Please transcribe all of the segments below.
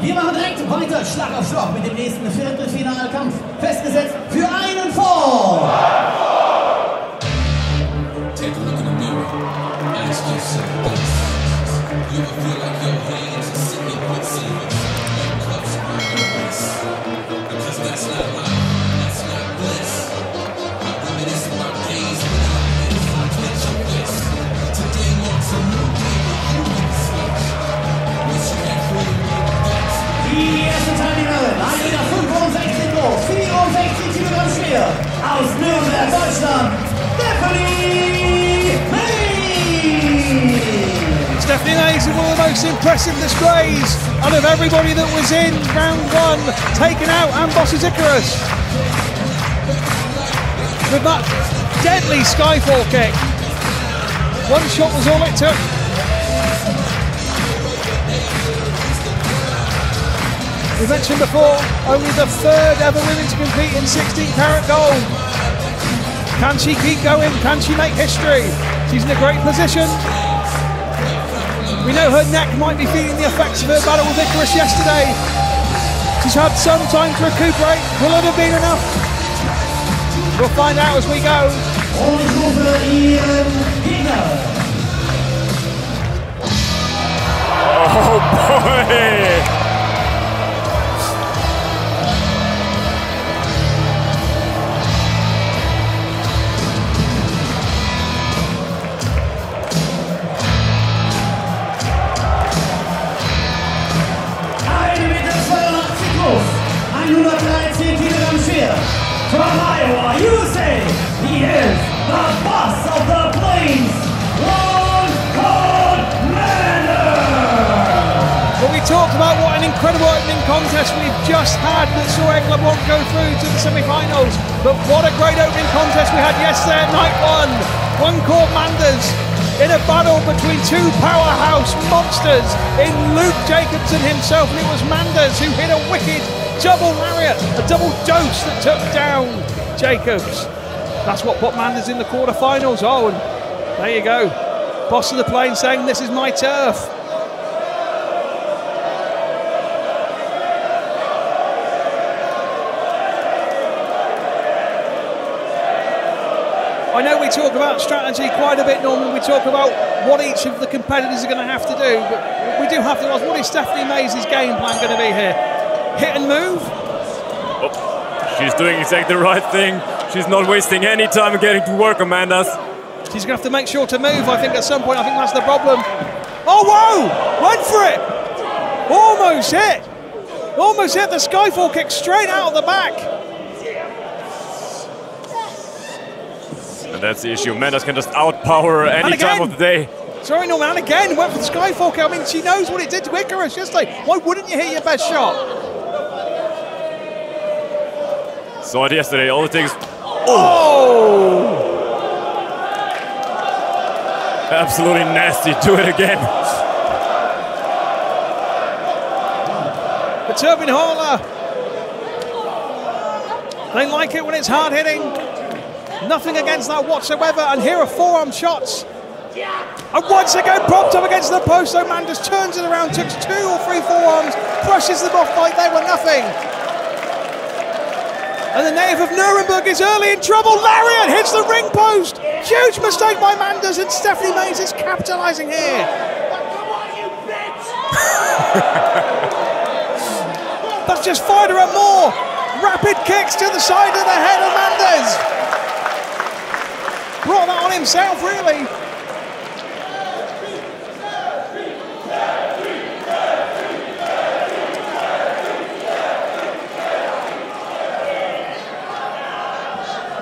Wir machen direkt weiter, Schlag auf Schlag mit dem nächsten Viertelfinalkampf. Festgesetzt für einen Fall. Take a look in the mirror. Ask yourself this. You ever feel like your hands are sitting in quicksilver? Your cups are your wrist. Because that's not life. That's not bliss. I reminisce my days when I clench your fist. Today marks a new day with you in the switch. Wish you had freedom with that. Die erste Teilnehmerin, 1,65 Meter groß, 64 Kilogramm schwer, aus Nürnberg, Deutschland, Stephanie Mays is one of the most impressive displays out of everybody that was in round one, taken out Ambos's Icarus with that deadly skyfall kick. One shot was all it took. We mentioned before, only the third ever women to compete in 16 karat gold. Can she keep going? Can she make history? She's in a great position. We know her neck might be feeling the effects of her battle with Icarus yesterday. She's had some time to recuperate. Will it have been enough? We'll find out as we go. Oh boy! From Iowa, USA, he is the boss of the plains, one called Manders! Well, we talked about what an incredible opening contest we've just had that saw Erlebe go through to the semi-finals, but what a great opening contest we had yesterday at night one. One called Manders in a battle between two powerhouse monsters in Luke Jacobson himself, and it was Manders who hit a wicked double lariat, a double dose that took down Jacobs. That's what put Manders in the quarterfinals. Oh, and there you go. Boss of the plane saying, this is my turf. I know we talk about strategy quite a bit normally. We talk about what each of the competitors are going to have to do, but we do have to ask, what is Stephanie Mays' game plan going to be here? Hit and move? Oh, she's doing exactly the right thing. She's not wasting any time getting to work, Manders. She's going to have to make sure to move, I think, at some point. I think that's the problem. Oh, whoa! Went for it! Almost hit! Almost hit the skyfall kick straight out of the back. And that's the issue. Manders can just outpower any time of the day. Sorry, Norman, and again, went for the skyfall kick. I mean, she knows what it did to Icarus yesterday. Why wouldn't you hit your best shot? Saw it yesterday, all it takes. Oh! Absolutely nasty, do it again. The Turbine Hauler. They like it when it's hard hitting. Nothing against that whatsoever, and here are forearm shots. And once again propped up against the post, so Manders turns it around, takes 2 or 3 forearms, brushes them off like they were nothing. And the native of Nuremberg is early in trouble. Lariat hits the ring post. Huge mistake by Manders, and Stephanie Mays is capitalising here. That's just fired her up more. Rapid kicks to the side of the head of Manders. Brought that on himself, really.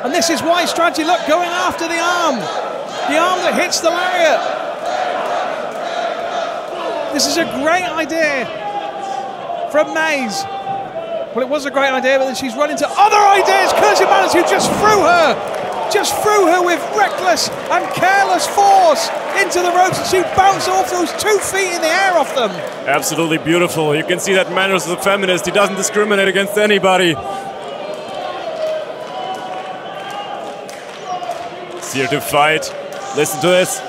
And this is why strategy, look, going after the arm that hits the lariat. This is a great idea from Mays. Well, it was a great idea, but then she's run into other ideas. Kirsty Manders, who just threw her with reckless and careless force into the ropes, and she bounced off those 2 feet in the air off them. Absolutely beautiful. You can see that Manders is a feminist. He doesn't discriminate against anybody. It's here to fight. Listen to this.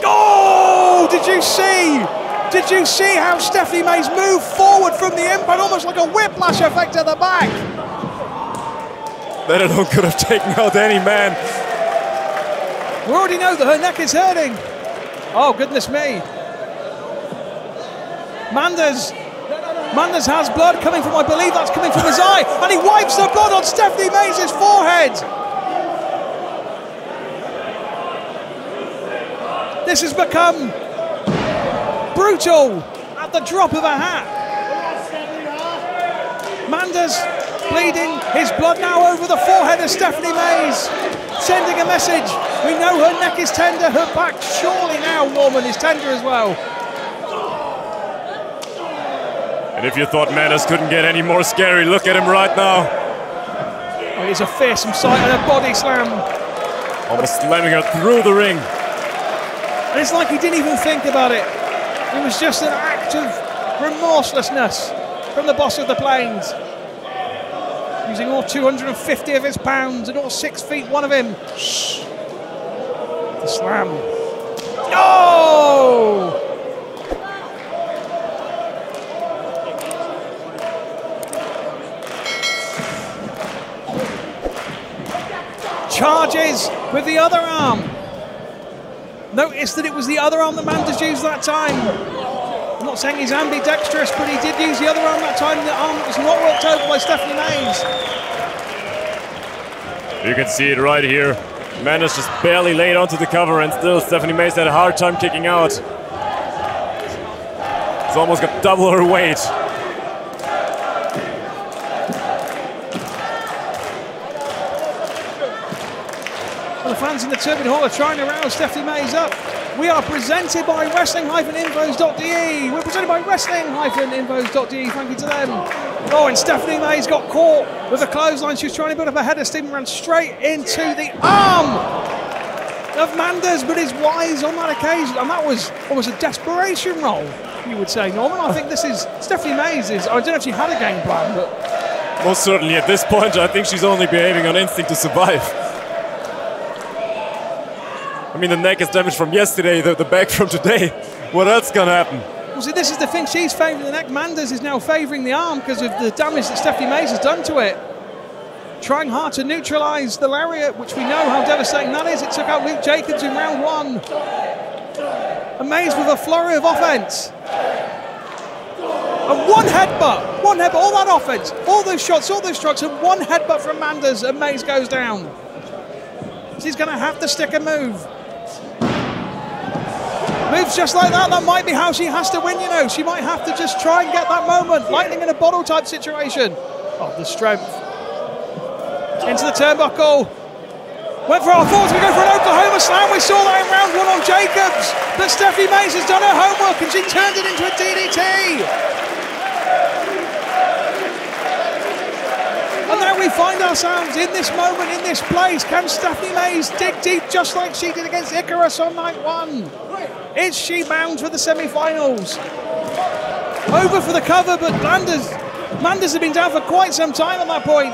Oh, did you see? Did you see how Stephanie May's moved forward from the impact, almost like a whiplash effect at the back? That alone could have taken out any man. We already know that her neck is hurting. Oh, goodness me. Manders has blood coming from, I believe that's coming from his eye, and he wipes the blood on Stephanie May's forehead. This has become brutal at the drop of a hat. Manders bleeding his blood now over the forehead of Stephanie May's, sending a message. We know her neck is tender, her back surely now, Norman, is tender as well. And if you thought Manders couldn't get any more scary, look at him right now. Oh, it's a fearsome sight and a body slam. Almost slamming her through the ring. And it's like he didn't even think about it. It was just an act of remorselessness from the boss of the Plains. Using all 250 of his pounds and all 6 feet one of him. The slam. Oh! Charges with the other arm. Notice that it was the other arm that Manders used that time. I'm not saying he's ambidextrous, but he did use the other arm that time, the arm that was not worked over by Stephanie May's. You can see it right here. Manders just barely laid onto the cover, and still Stephanie May's had a hard time kicking out. It's almost got double her weight. Well, the fans in the Turbine Hall are trying to rouse Stephanie May's up. We are presented by wrestling-infos.de. We're presented by wrestling-infos.de. Thank you to them. Oh, and Stephanie May's got caught with a clothesline. She was trying to build up a head of steam and ran straight into the arm of Manders, but is wise on that occasion. And that was almost a desperation roll, you would say, Norman. I think this is Stephanie May's. I don't know if she had a game plan, but most certainly at this point, I think she's only behaving on instinct to survive. I mean, the neck is damaged from yesterday, the back from today. What else can happen? Well, see, this is the thing. She's favouring the neck. Manders is now favouring the arm because of the damage that Stephanie May's has done to it. Trying hard to neutralise the lariat, which we know how devastating that is. It took out Luke Jacobs in round one. And May's with a flurry of offence. And one headbutt, all that offence, all those shots, all those strikes, and one headbutt from Manders, and May's goes down. She's going to have to stick a move. Moves just like that, that might be how she has to win, you know. She might have to just try and get that moment. Lightning in a bottle type situation. Oh, the strength. Into the turnbuckle. Went for our thoughts, we go for an Oklahoma slam. We saw that in round one on Jacobs. But Stephanie May's has done her homework and she turned it into a DDT. And now we find ourselves in this moment, in this place. Can Stephanie May's dig deep just like she did against Icarus on night one? Is she bound for the semi-finals? Over for the cover, but Manders have been down for quite some time at that point.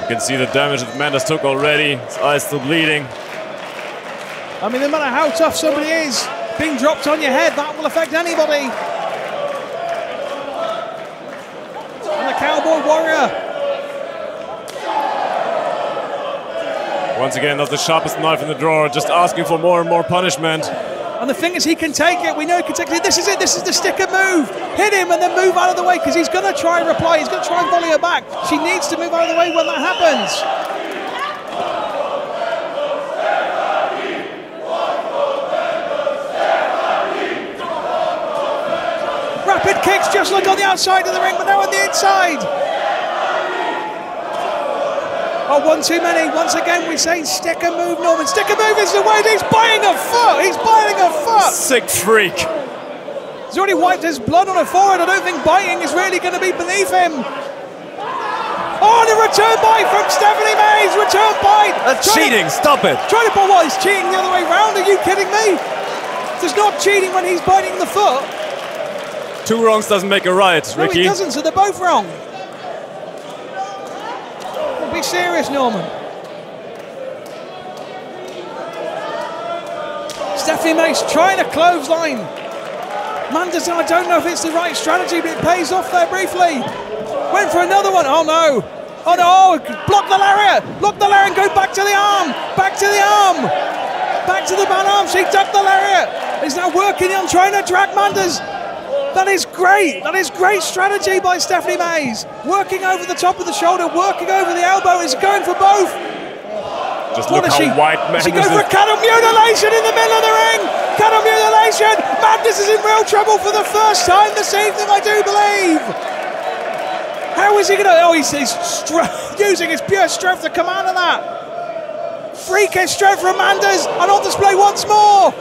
You can see the damage that Manders took already. His eye's still bleeding. I mean, no matter how tough somebody is, being dropped on your head, that will affect anybody. And the Cowboy Warrior. Once again, that's the sharpest knife in the drawer, just asking for more and more punishment. And the thing is, he can take it. We know he can take it. This is it. This is the sticker move. Hit him and then move out of the way because he's going to try and reply. He's going to try and volley her back. She needs to move out of the way when that happens. Rapid kicks just like on the outside of the ring, but now on the inside. Oh, one too many. Once again, we say stick a move, Norman. Stick a move is the way. He's biting a foot. He's biting a foot. Sick freak. He's already wiped his blood on her forehead. I don't think biting is really going to be beneath him. Oh, and a return bite from Stephanie May's. Return bite. That's cheating. Stop it. Trying to put what? He's cheating the other way round. Are you kidding me? There's not cheating when he's biting the foot. Two wrongs doesn't make a right, Ricky. No, it doesn't, so they're both wrong. Be serious, Norman. Stephanie Mace trying a clothesline. Manders, I don't know if it's the right strategy, but it pays off there briefly. Went for another one. Oh no. Oh no. Block the lariat. Block the lariat and go back to the arm. Back to the arm. Back to the bad arm. She ducked the lariat. He's now working on trying to drag Manders. That is great. That is great strategy by Stephanie Mace. Working over the top of the shoulder, working over the elbow. Is going for both. Just look how white Manders is. She goes for a cattle mutilation in the middle of the ring. Cattle mutilation. Manders is in real trouble for the first time this evening, I do believe. How is he going to... Oh, he's using his pure strength to come out of that. Freakish strength from Manders. And on display once more.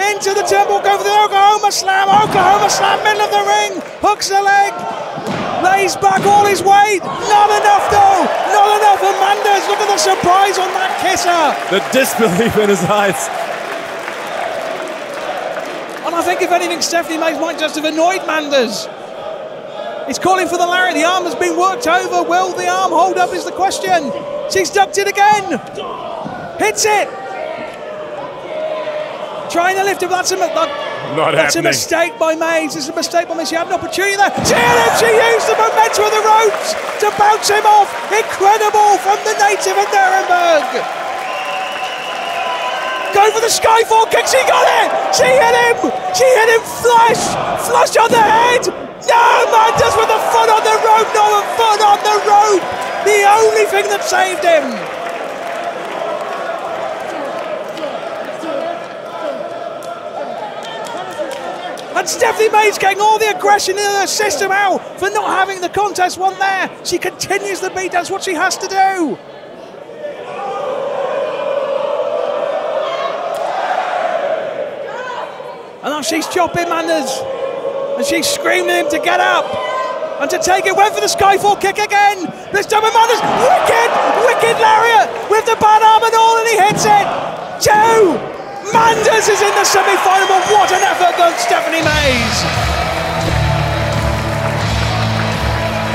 Into the temple, go for the Oklahoma Slam. Oklahoma Slam, middle of the ring. Hooks the leg. Lays back all his weight. Not enough though. Not enough for Manders. Look at the surprise on that kisser. The disbelief in his eyes. And I think if anything, Stephanie Mace might just have annoyed Manders. He's calling for the lariat. The arm has been worked over. Will the arm hold up is the question. She's ducked it again. Hits it. Trying to lift him. That's a mistake by Mace. It's a mistake by Mace. She had an opportunity there. She hit him. She used the momentum of the ropes to bounce him off. Incredible from the native of Nuremberg. Go for the Skyfall kick. She got it. She hit him. She hit him flush. Flush on the head. No, Manders with the foot on the rope. Not a foot on the rope. The only thing that saved him. And Stephanie Mace getting all the aggression in her system out for not having the contest won there. She continues the beat. That's what she has to do. And now she's chopping Manders. And she's screaming at him to get up. And to take it. Went for the Skyfall kick again. This time with Manders. Wicked lariat with the bad arm and all. And he hits it. 2. Manders is in the semi-final, but what an effort by Stephanie Mace!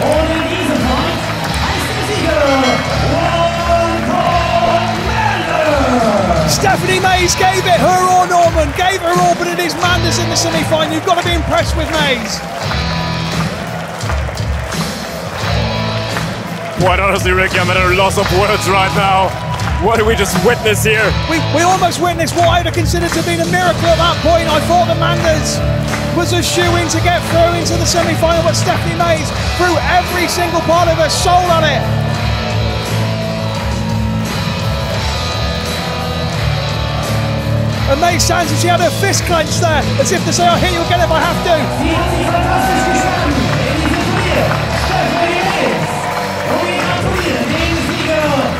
Und in diesem Fight heißt der Sieger Manders! Stephanie Mace gave it her all, Norman, gave her all, but it is Manders in the semi-final. You've got to be impressed with Mace. Quite honestly, Ricky, I'm at a loss of words right now. What did we just witness here? We almost witnessed what I would have considered to be a miracle at that point. I thought that Manders was a shoe-in to get through into the semi-final, but Stephanie Mace threw every single part of her soul on it. And Mace sounds as she had her fist clenched there, as if to say, I'll hit you again if I have to. Sie hat sich fantastisch geschlagen in diesem Turnier. Stephanie Mace. Und wir gratulieren den Sieger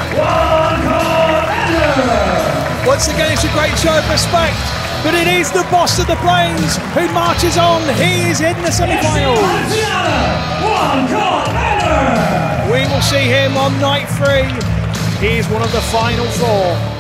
Once again, it's a great show of respect, but it is the boss of the plains who marches on. He is in the semi-finals. We will see him on night 3. He is one of the final 4.